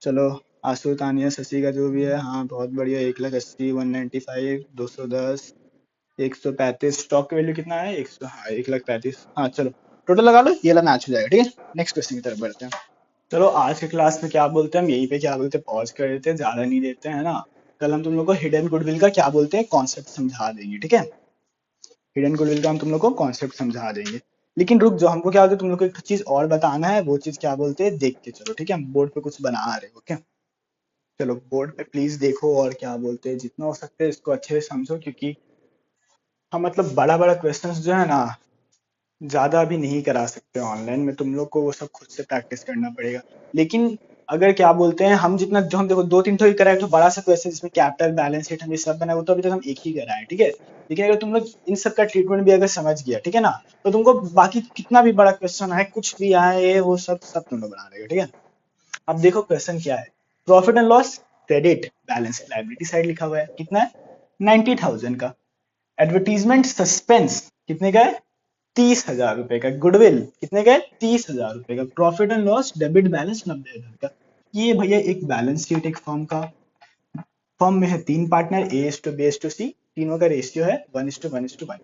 चलो आंसू तानिया शशि का जो भी है, हाँ बहुत बढ़िया। 1,80,000, 195, 210, 135। स्टॉक की वैल्यू कितना है? 100, हाँ 1,35,000। हाँ चलो टोटल लगा लो, ये वाला मैच हो जाएगा, ठीक है। नेक्स्ट क्वेश्चन की तरफ बढ़ते हैं। चलो आज के क्लास में क्या बोलते हैं हम, यहीं पे क्या बोलते हैं पॉज कर देते हैं, ज्यादा नहीं देते हैं ना। कल हम तुम लोग को हिडन गुडविल का क्या बोलते हैं कॉन्सेप्ट समझा देंगे, ठीक है। हिडन गुडविल का हम तुम लोग को कॉन्सेप्ट समझा देंगे। लेकिन रुक जाओ, हमको क्या होता है तुम लोग को एक चीज और बताना है, वो चीज क्या बोलते हैं देख के चलो, ठीक है। हम बोर्ड पे कुछ बना रहे हैं, ओके। चलो बोर्ड पे प्लीज देखो, और क्या बोलते हैं जितना हो सकता है इसको अच्छे से समझो, क्योंकि हम मतलब बड़ा बड़ा क्वेश्चंस जो है ना ज्यादा अभी नहीं करा सकते ऑनलाइन में, तुम लोग को वो सब खुद से प्रैक्टिस करना पड़ेगा। लेकिन अगर क्या बोलते हैं हम जितना जो हम देखो 2-3 तो ही कराए, तो बड़ा सा क्वेश्चन जिसमें कैपिटल बैलेंस शीट हम ये सब बनाए, वो तो अभी तक हम एक ही कराए, ठीक है। लेकिन अगर तुम लोग इन सब का ट्रीटमेंट भी अगर समझ गया, ठीक है ना, तो तुमको बाकी कितना भी बड़ा क्वेश्चन है, कुछ भी आए, वो सब तुम लोग बना लेगा, ठीक है। अब देखो क्वेश्चन क्या है। Profit and loss credit balance liability side लिखा हुआ है, कितना है? 90,000 का। एडवर्टीजमेंट सस्पेंस कितने का है? 30,000 रुपए का। गुडविल कितने का है? 30,000 रुपए का। Profit and loss debit balance 90,000 का। ये भैया एक बैलेंस शीट एक फर्म का। फर्म में है 3 partner, A is to B is to C, तीनों का रेशियो है 1:1:1।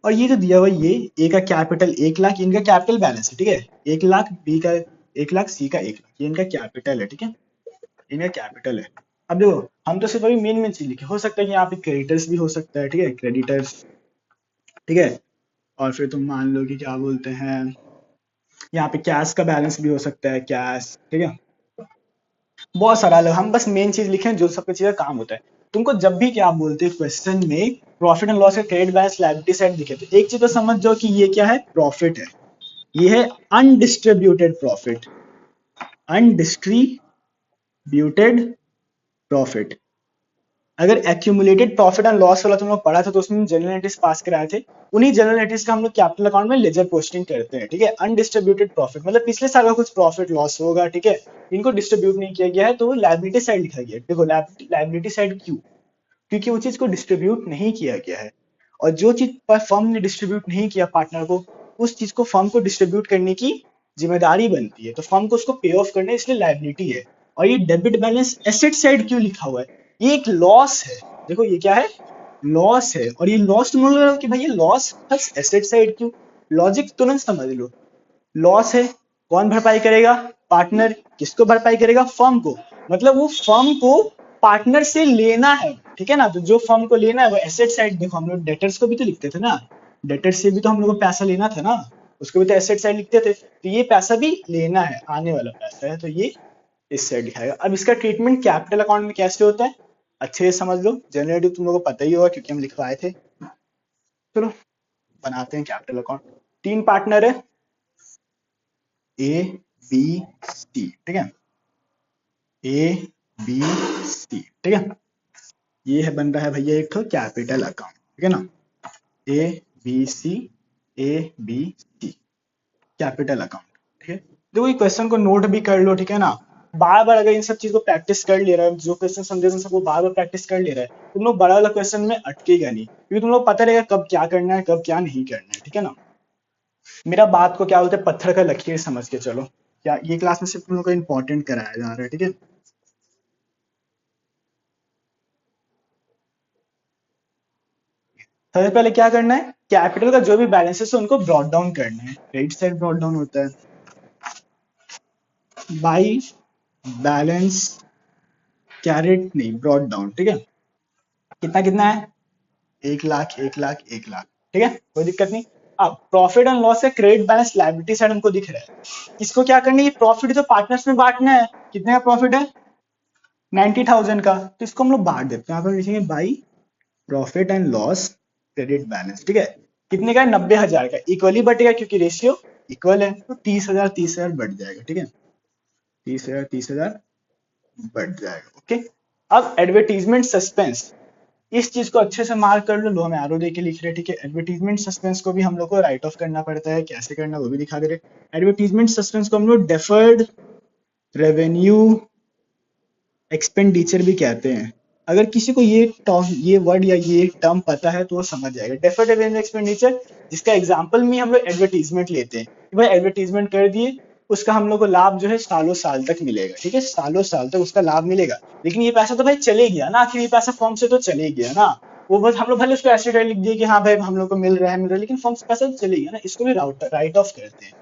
और ये जो दिया हुआ ये ए का कैपिटल 1,00,000, इनका कैपिटल बैलेंस है, ठीक है। 1,00,000 बी का 1,00,000, सी का 1,00,000, ये इनका कैपिटल है, ठीक है। इनका कैपिटल है। अब देखो हम तो सिर्फ अभी मेन मेन चीज लिखे, हो सकता है कि यहाँ पे क्रेडिटर्स भी हो सकता है, ठीक है, क्रेडिटर्स, ठीक है। और फिर तुम मान लो कि क्या बोलते हैं यहाँ पे कैश का बैलेंस भी हो सकता है, कैश, ठीक है। बहुत सारा लोग, हम बस मेन चीज लिखे जो सबका चीज काम होता है। तुमको जब भी क्या बोलते हैं क्वेश्चन में प्रॉफिट एंड लॉस का क्रेडिट बैलेंस लायबिलिटी साइड दिखे, तो एक चीज तो समझ जाओ कि ये क्या है, प्रॉफिट है। ये है अनडिस्ट्रीब्यूटेड प्रॉफिट, अनडिस्ट्रीब्यूटेड प्रॉफिट। अगर एक्यूमुलेटेड प्रॉफिट एंड लॉस वाला तुम लोग पढ़ा था, तो उसमें जनरल एंट्रीज पास कराए थे। उन्हीं जनरल एंट्रीज का हम लोग कैपिटल अकाउंट में लेजर पोस्टिंग करते हैं, ठीक है। अनडिस्ट्रीब्यूटेड प्रॉफिट मतलब पिछले साल का कुछ प्रॉफिट लॉस होगा, ठीक है, इनको डिस्ट्रीब्यूट नहीं किया गया है, तो लायबिलिटी साइड लिखा गया है। देखो लायबिलिटी साइड क्यों? क्योंकि वो चीज को डिस्ट्रीब्यूट नहीं किया गया है। और जो चीज पर फर्म ने डिस्ट्रीब्यूट नहीं किया पार्टनर को, उस चीज को फर्म को डिस्ट्रीब्यूट करने की जिम्मेदारी बनती है, तो फर्म को उसको पे ऑफ करना है, इसलिए लायबिलिटी है। और ये डेबिट बैलेंस एसेट साइड क्यों लिखा हुआ है? ये एक लॉस है। देखो ये क्या है? लॉस है। और ये लॉस तुम लोग कि भाई ये लॉस बस एसेट साइड क्यों? लॉजिक तुरंत समझ लो। लॉस है, कौन भरपाई करेगा? पार्टनर। किसको भरपाई करेगा? फर्म को। मतलब वो फर्म को पार्टनर से लेना है, ठीक है ना। तो जो फर्म को लेना है वो एसेट साइड। देखो हम लोग डेटर्स को भी तो लिखते थे ना, डेटर्स से भी तो हम लोग को पैसा लेना था ना, उसको भी तो एसेट साइड लिखते थे। तो ये पैसा भी लेना है, आने वाला पैसा है, तो ये इस साइड दिखाएगा। अब इसका ट्रीटमेंट कैपिटल अकाउंट में कैसे होता है, अच्छे से समझ लो। जनरली तुम लोगों को पता ही होगा क्योंकि हम लिखवाए थे। चलो बनाते हैं कैपिटल अकाउंट। 3 पार्टनर है, ए बी सी, ठीक है। ए बी सी, ठीक है। ये है बन रहा है भैया एक तो कैपिटल अकाउंट, ठीक है ना। A B C, A B C, capital account, ठीक है। देखो ये क्वेश्चन को नोट भी कर लो, ठीक है ना। बार बार अगर इन सब चीज को प्रैक्टिस कर ले रहा है, जो क्वेश्चन समझे सबको बार बार प्रैक्टिस कर ले रहा है, तुम लोग बड़ा वाला क्वेश्चन में अटकेगा नहीं, क्योंकि तुम लोग पता रहेगा कब क्या करना है, कब क्या नहीं करना है, ठीक है ना। मेरा बात को क्या बोलते हैं पत्थर का लकीर समझ के चलो। क्या ये क्लास में सिर्फ तुम लोग को इंपॉर्टेंट कराया जा रहा है, ठीक है। सबसे पहले क्या करना है, कैपिटल का जो भी बैलेंसेस है उनको ब्रॉट डाउन करना है। क्रेडिट साइड ब्रॉट डाउन होता है बाई बैलेंस कैरेट, नहीं ब्रॉट डाउन, ठीक है। कितना कितना है? 1,00,000, 1,00,000, 1,00,000, ठीक है, कोई दिक्कत नहीं। अब प्रॉफिट एंड लॉस है क्रेडिट बैलेंस लायबिलिटी साइड हमको दिख रहा है। इसको क्या करना है, प्रॉफिट तो पार्टनर्स में बांटना है। कितने का प्रॉफिट है? 90,000 का। तो इसको हम लोग बांट देते हैं, यहाँ पर लिखेंगे by profit and loss credit balance, ठीक है। कितने का है? 90,000 का। इक्वली बटेगा क्योंकि रेशियो इक्वल है, तो 30,000 30,000 बढ़ जाएगा, ठीक है। 30,000 30,000 बढ़ जाएगा, ओके। अब एडवर्टीजमेंट सस्पेंस, इस चीज को अच्छे से मार्क कर लो हम एरो दे के लिख रहे हैं, ठीक है। एडवर्टीजमेंट सस्पेंस को भी हम लोग को राइट ऑफ करना पड़ता है, कैसे करना वो भी दिखा दे रहे। एडवर्टीजमेंट सस्पेंस को हम लोग डेफर्ड रेवेन्यू एक्सपेंडिचर भी कहते हैं। अगर किसी को ये वर्ड या ये टर्म पता है तो वो समझ जाएगा। डेफर्ड रेवेन्यू एक्सपेंडिचर, जिसका एग्जांपल में हम लोग एडवर्टीजमेंट लेते हैं कि भाई एडवर्टीजमेंट कर दिए, उसका हम लोग को लाभ जो है सालों साल तक मिलेगा, ठीक है, सालों साल तक उसका लाभ मिलेगा। लेकिन ये पैसा तो भाई चले गया ना, आखिर ये पैसा फॉर्म से तो चले गया ना। वो बस हम लोग भले उसको ऐसे लिख दिए कि हाँ भाई हम लोग को मिल रहा है, लेकिन फॉर्म से पैसा तो चले गया ना, इसको भी राइट ऑफ करते हैं।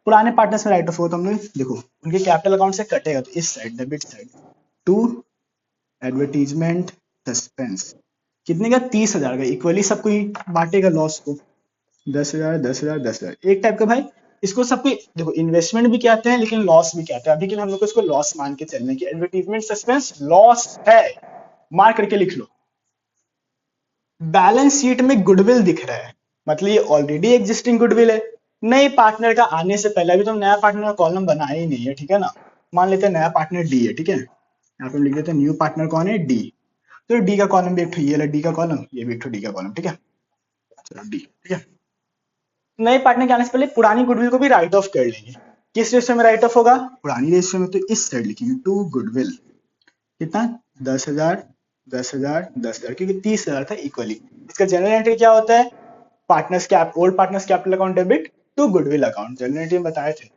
पुराने पार्टनर्स में राइट ऑफ हो तो हम लोग देखो उनके कैपिटल अकाउंट से कटेगा, तो इस side debit side to advertisement suspense कितने का, 30,000 का, इक्वली सबको ही बांटेगा लॉस को, 10,000 10,000 10,000 एक टाइप का भाई। इसको सबको देखो इन्वेस्टमेंट भी कहते हैं लेकिन लॉस भी कहते हैं, अभी के लिए हम लोग को इसको लॉस मान के चलने की। एडवर्टीजमेंट सस्पेंस लॉस है, मार्क करके लिख लो। बैलेंस शीट में गुडविल दिख रहा है, मतलब ये ऑलरेडी एग्जिस्टिंग गुडविल है। नए पार्टनर का आने से पहले, अभी तो नया पार्टनर का कॉलम बनाया ही नहीं है, ठीक है ना। मान लेते हैं नया पार्टनर डी है, ठीक है, यहाँ पे लिख देते हैं न्यू पार्टनर कौन है, डी। तो डी का कॉलम भी एक ये डी का कॉलम, ये भी एक डी का कॉलम, ठीक है। चलो डी, ठीक है। नए पार्टनर के आने से पहले पुरानी गुडविल को भी राइट ऑफ कर लेंगे। किस रेशियो में राइट ऑफ होगा, पुरानी रेशियो में, तो इस साइड लिखेंगे टू गुडविल कितना, 10,000 10,000 10,000, क्योंकि 30,000 था इक्वली। इसका जनरल एंट्री क्या होता है, partners cap old partners capital account debit to goodwill account, general entry में बताए थे।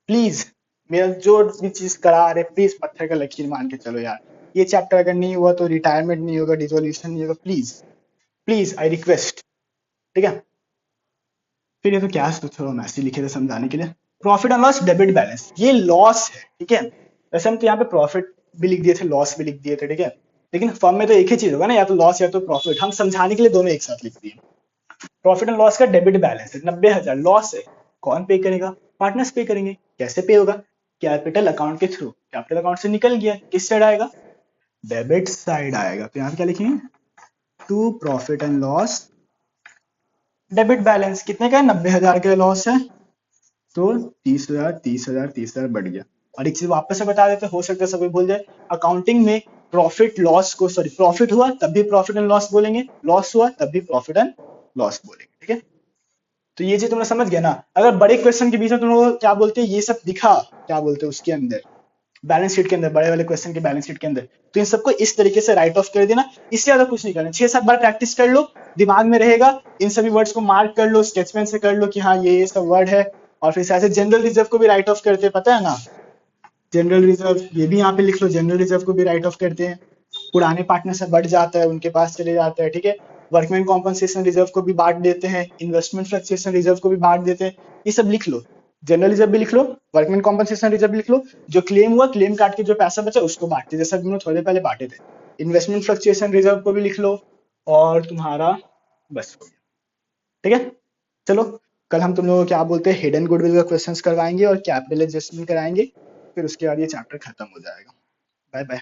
प्लीज मेरा जो भी चीज करा रहे प्लीज पत्थर का लकीर मान के चलो यार। ये चैप्टर अगर नहीं हुआ तो रिटायरमेंट नहीं होगा, डिसोल्यूशन नहीं होगा, प्लीज प्लीज आई रिक्वेस्ट, ठीक है। फिर ये तो क्या थोड़ा मैसेज लिखे थे समझाने के लिए। Profit and loss debit balance, ये लॉस है, ठीक है। वैसे हम तो यहाँ पे प्रॉफिट भी लिख दिए थे, लॉस भी लिख दिए थे, ठीक है, लेकिन फर्म में तो एक ही चीज होगा ना, या तो लॉस या तो प्रॉफिट, हम समझाने के लिए दोनों एक साथ लिख दिए। प्रॉफिट एंड लॉस का डेबिट बैलेंस है 90,000, लॉस है, कौन पे करेगा, पार्टनर्स पे करेंगे। कैसे पे होगा, कैपिटल अकाउंट के थ्रू, कैपिटल अकाउंट से निकल गया, किस साइड आएगा, डेबिट साइड आएगा। तो यहाँ पे क्या लिखेंगे, to profit and loss debit balance, कितने का है, 90,000 का लॉस है, तो 30,000 30,000 30,000 बढ़ गया। और एक चीज वापस से बता देते, हो सकता है सभी भूल जाए, अकाउंटिंग में प्रॉफिट लॉस को, सॉरी प्रॉफिट हुआ तब भी प्रॉफिट एंड लॉस बोलेंगे, लॉस हुआ तब भी प्रॉफिट एंड लॉस बोलेंगे, ठीक है। तो ये चीज तुमने समझ गया ना। अगर बड़े क्वेश्चन के बीच में तुम लोग क्या बोलते हैं, ये सब दिखा, क्या बोलते हैं उसके अंदर, बैलेंस शीट के अंदर, बड़े वाले क्वेश्चन के बैलेंस शीट के अंदर, तो इन सबको इस तरीके से राइट ऑफ कर देना। इससे ज्यादा कुछ नहीं करना, 6-7 बार प्रैक्टिस कर लो, दिमाग में रहेगा। इन सभी वर्ड्स को मार्क कर लो, स्केच पेन से कर लो कि हाँ ये सब वर्ड है। और फिर ऐसे जनरल रिजर्व को भी राइट ऑफ करते हैं, पता है ना, जनरल रिजर्व ये भी यहाँ पे लिख लो, जनरल रिजर्व को भी राइट ऑफ करते हैं। पुराने पार्टनर से बढ़ जाता है, उनके पास चले जाता है, ठीक है। वर्कमैन कॉम्पनसेशन रिजर्व को भी बांट देते हैं, इन्वेस्टमेंट फ्लक्चुएशन रिजर्व को भी बांट देते हैं, ये सब लिख लो। जनरल रिजर्व भी लिख लो, वर्कमैन कॉम्पनसेशन रिजर्व भी लिख लो, जो क्लेम हुआ क्लेम काट के जो पैसा बचा उसको बांटते, जैसा हम लोग थोड़े पहले बांटे थे। इन्वेस्टमेंट फ्लक्चुएशन रिजर्व को भी लिख लो, और तुम्हारा बस हो गया, ठीक है। चलो कल हम तुम लोगों को क्या बोलते हैं हिडन गुडविल का क्वेश्चंस करवाएंगे और कैपिटल एडजस्टमेंट कराएंगे, फिर उसके बाद ये चैप्टर खत्म हो जाएगा। Bye bye.